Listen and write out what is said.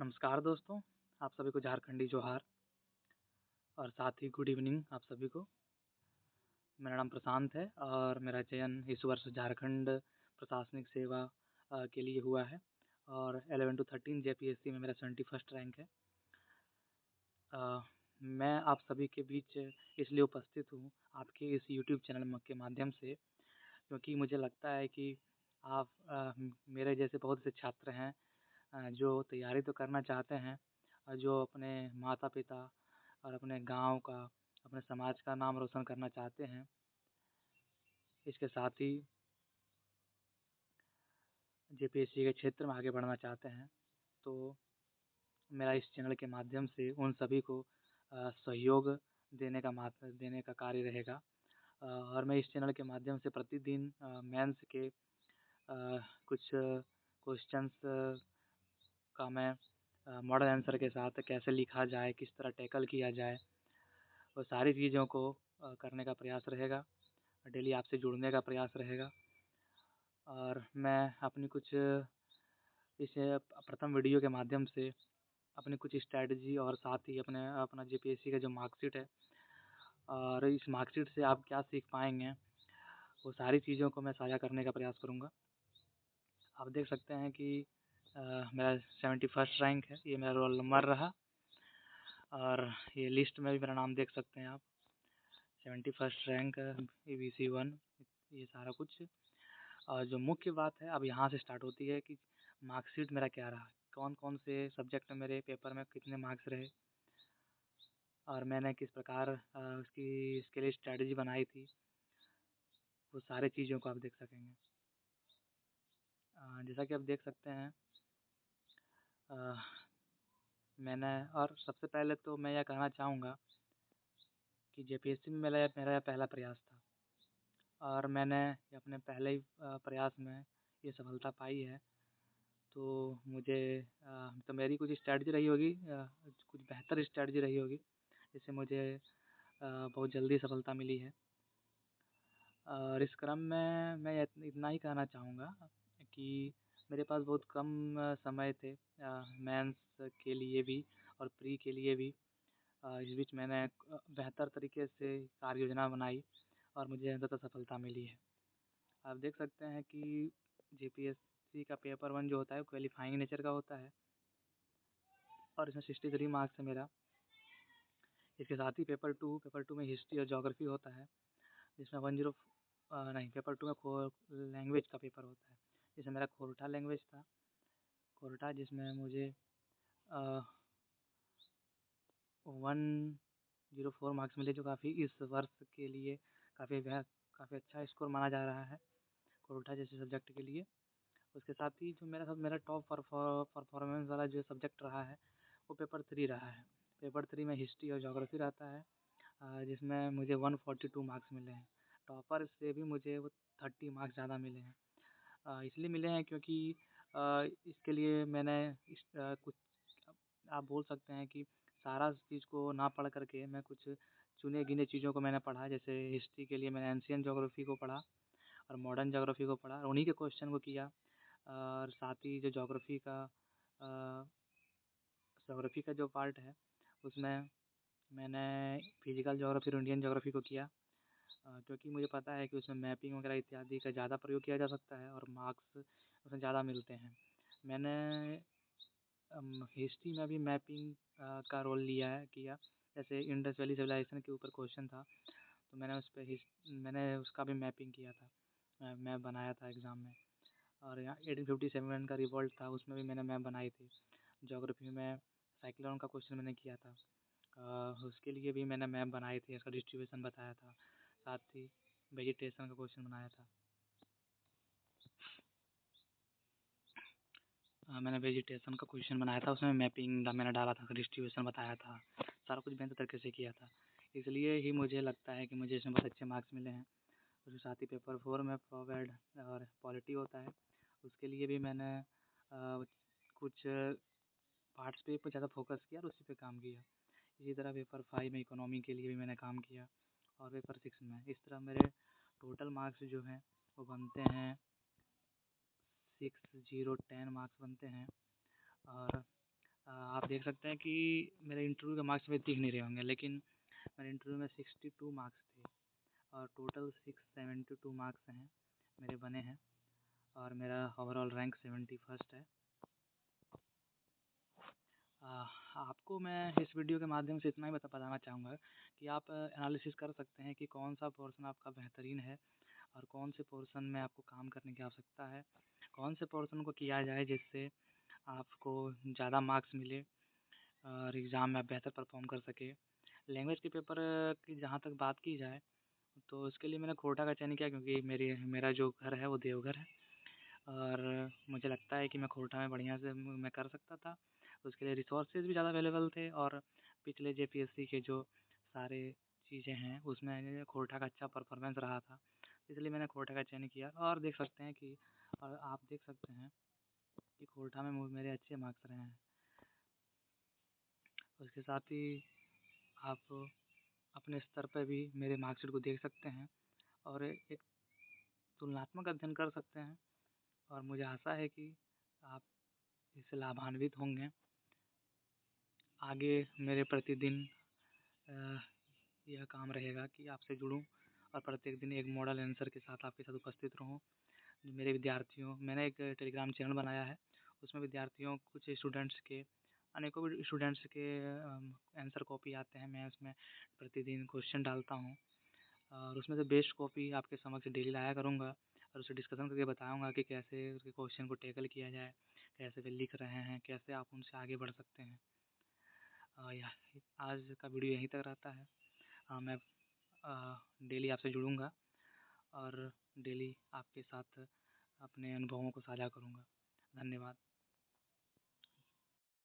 नमस्कार दोस्तों, आप सभी को झारखंडी जोहार और साथ ही गुड इवनिंग आप सभी को। मेरा नाम प्रशांत है और मेरा चयन इस वर्ष झारखंड प्रशासनिक सेवा के लिए हुआ है और 11 to 13 जेपीएससी में मेरा 71st रैंक है। मैं आप सभी के बीच इसलिए उपस्थित हूँ आपके इस यूट्यूब चैनल के माध्यम से, क्योंकि मुझे लगता है कि आप मेरे जैसे बहुत से छात्र हैं जो तैयारी तो करना चाहते हैं और जो अपने माता-पिता और अपने गाँव का, अपने समाज का नाम रोशन करना चाहते हैं। इसके साथ ही जेपीएससी के क्षेत्र में आगे बढ़ना चाहते हैं, तो मेरा इस चैनल के माध्यम से उन सभी को सहयोग देने का कार्य रहेगा। और मैं इस चैनल के माध्यम से प्रतिदिन मेंस के कुछ क्वेश्चंस का मैं मॉडल आंसर के साथ कैसे लिखा जाए, किस तरह टैकल किया जाए, वो सारी चीज़ों को करने का प्रयास रहेगा। डेली आपसे जुड़ने का प्रयास रहेगा और मैं अपनी कुछ इस प्रथम वीडियो के माध्यम से अपनी कुछ स्ट्रैटेजी और साथ ही अपना जेपीएससी का जो मार्कशीट है और इस मार्कशीट से आप क्या सीख पाएँगे, वो सारी चीज़ों को मैं साझा करने का प्रयास करूँगा। आप देख सकते हैं कि मेरा 71st रैंक है, ये मेरा रोल नंबर रहा और ये लिस्ट में भी मेरा नाम देख सकते हैं आप। 71st रैंक एबीसी 1 ये सारा कुछ। और जो मुख्य बात है अब यहाँ से स्टार्ट होती है कि मार्कशीट मेरा क्या रहा, कौन-कौन से सब्जेक्ट में मेरे पेपर में कितने मार्क्स रहे और मैंने किस प्रकार इसके लिए स्ट्रैटेजी बनाई थी, वो सारी चीज़ों को आप देख सकेंगे। जैसा कि आप देख सकते हैं मैंने और सबसे पहले तो मैं यह कहना चाहूँगा कि जेपीएससी में मेरा पहला प्रयास था और मैंने अपने पहले ही प्रयास में ये सफलता पाई है। तो मुझे तो मेरी कुछ स्ट्रैटेजी रही होगी, कुछ बेहतर स्ट्रैटेजी रही होगी, जिससे मुझे बहुत जल्दी सफलता मिली है। और इस क्रम में मैं इतना ही कहना चाहूँगा कि मेरे पास बहुत कम समय थे मेंस के लिए भी और प्री के लिए भी। इस बीच मैंने बेहतर तरीके से कार्य योजना बनाई और मुझे अंततः सफलता मिली है। आप देख सकते हैं कि जेपीएससी का पेपर 1 जो होता है वो क्वालिफाइंग नेचर का होता है और इसमें 63 मार्क्स है मेरा। इसके साथ ही पेपर 2 में हिस्ट्री और ज्योग्राफी होता है, जिसमें पेपर 2 में लैंग्वेज का पेपर होता है, जिसमें मेरा खोरठा लैंग्वेज था। खोरठा जिसमें मुझे 104 मार्क्स मिले, जो काफ़ी इस वर्ष के लिए काफ़ी अच्छा स्कोर माना जा रहा है खोरठा जैसे सब्जेक्ट के लिए। उसके साथ ही जो मेरा टॉप परफॉर्मेंस वाला जो सब्जेक्ट रहा है वो पेपर 3 रहा है। पेपर 3 में हिस्ट्री और ज्योग्राफी रहता है, जिसमें मुझे 142 मार्क्स मिले हैं। टॉपर से भी मुझे वो 30 मार्क्स ज़्यादा मिले हैं। इसलिए मिले हैं क्योंकि इसके लिए मैंने कुछ आप बोल सकते हैं कि सारा चीज़ को ना पढ़ कर के मैं कुछ चुने-गिने चीज़ों को मैंने पढ़ा। जैसे हिस्ट्री के लिए मैंने एंशिएंट ज्योग्राफी को पढ़ा और मॉडर्न ज्योग्राफी को पढ़ा और उन्हीं के क्वेश्चन को किया। और साथ ही जो ज्योग्राफी का जो पार्ट है उसमें मैंने फिजिकल ज्योग्राफी और इंडियन ज्योग्राफी को किया, क्योंकि मुझे पता है कि उसमें मैपिंग वगैरह इत्यादि का ज़्यादा प्रयोग किया जा सकता है और मार्क्स उसमें ज़्यादा मिलते हैं। मैंने हिस्ट्री में भी मैपिंग का रोल किया। जैसे इंडस वैली सिविलाइजेशन के ऊपर क्वेश्चन था, तो मैंने उसका भी मैपिंग किया था, मैप बनाया था एग्ज़ाम में। और यहाँ 1857 का रिवॉल्ट था, उसमें भी मैंने मैप बनाई थी। ज्योग्राफी में साइक्लोन का क्वेश्चन मैंने किया था, उसके लिए भी मैंने मैप बनाए थे, इसका डिस्ट्रीब्यूशन बताया था। साथ ही वेजिटेशन का क्वेश्चन बनाया था। मैंने वेजिटेशन का क्वेश्चन बनाया था, उसमें मैपिंग मैंने डाला था, डिस्ट्रीब्यूशन बताया था, सारा कुछ बेहतर तरीके से किया था। इसलिए ही मुझे लगता है कि मुझे इसमें बहुत अच्छे मार्क्स मिले हैं। और साथ ही पेपर 4 में प्रोवर्ड और पॉलिटी होता है, उसके लिए भी मैंने कुछ पार्ट्स पे ज़्यादा फोकस किया और उसी पे काम किया। इसी तरह पेपर 5 में इकोनॉमी के लिए भी मैंने काम किया और पेपर 6 में। इस तरह मेरे टोटल मार्क्स जो हैं वो बनते हैं 6010 मार्क्स बनते हैं। और आप देख सकते हैं कि मेरे इंटरव्यू के मार्क्स में दिख नहीं रहे होंगे, लेकिन मेरे इंटरव्यू में 62 मार्क्स थे और टोटल 672 मार्क्स हैं मेरे बने हैं और मेरा ओवरऑल रैंक 71st है। आपको मैं इस वीडियो के माध्यम से इतना ही बताना चाहूँगा कि आप एनालिसिस कर सकते हैं कि कौन-सा पोर्शन आपका बेहतरीन है और कौन से पोर्शन में आपको काम करने की आवश्यकता है। कौन से पोर्शन को किया जाए जिससे आपको ज़्यादा मार्क्स मिले और एग्ज़ाम में आप बेहतर परफ़ॉर्म कर सकें। लैंग्वेज के पेपर की जहाँ तक बात की जाए, तो उसके लिए मैंने खोटा का चयन किया क्योंकि मेरा जो घर है वो देवघर है और मुझे लगता है कि मैं खोटा में बढ़िया से मैं कर सकता था। उसके लिए रिसोर्सेज़ भी ज़्यादा अवेलेबल थे और पिछले जेपीएससी के जो सारे चीज़ें हैं उसमें खोटा का अच्छा परफ़ॉर्मेंस रहा था, इसलिए मैंने खोटा का चयन किया और देख सकते हैं कि और आप देख सकते हैं कि खोटा में मेरे अच्छे मार्क्स रहे हैं। उसके साथ ही आप अपने स्तर पे भी मेरे मार्कशीट को देख सकते हैं और एक तुलनात्मक अध्ययन कर सकते हैं और मुझे आशा है कि आप इससे लाभान्वित होंगे। आगे मेरे प्रतिदिन अ, यह काम रहेगा कि आपसे जुड़ूँ और प्रत्येक दिन एक मॉडल आंसर के साथ आपके साथ उपस्थित रहूँ। मेरे विद्यार्थियों मैंने एक टेलीग्राम चैनल बनाया है, उसमें विद्यार्थियों कुछ स्टूडेंट्स के अनेकों स्टूडेंट्स के आंसर कॉपी आते हैं, मैं उसमें प्रतिदिन क्वेश्चन डालता हूँ और उसमें से बेस्ट कॉपी आपके समक्ष डेली लाया करूँगा और उसे डिस्कशन करके बताऊँगा कि कैसे उसके क्वेश्चन को टैकल किया जाए, कैसे वे लिख रहे हैं, कैसे आप उनसे आगे बढ़ सकते हैं। या आज का वीडियो यहीं तक रहता है। मैं डेली आपसे जुड़ूँगा और डेली आपके साथ अपने अनुभवों को साझा करूँगा। धन्यवाद।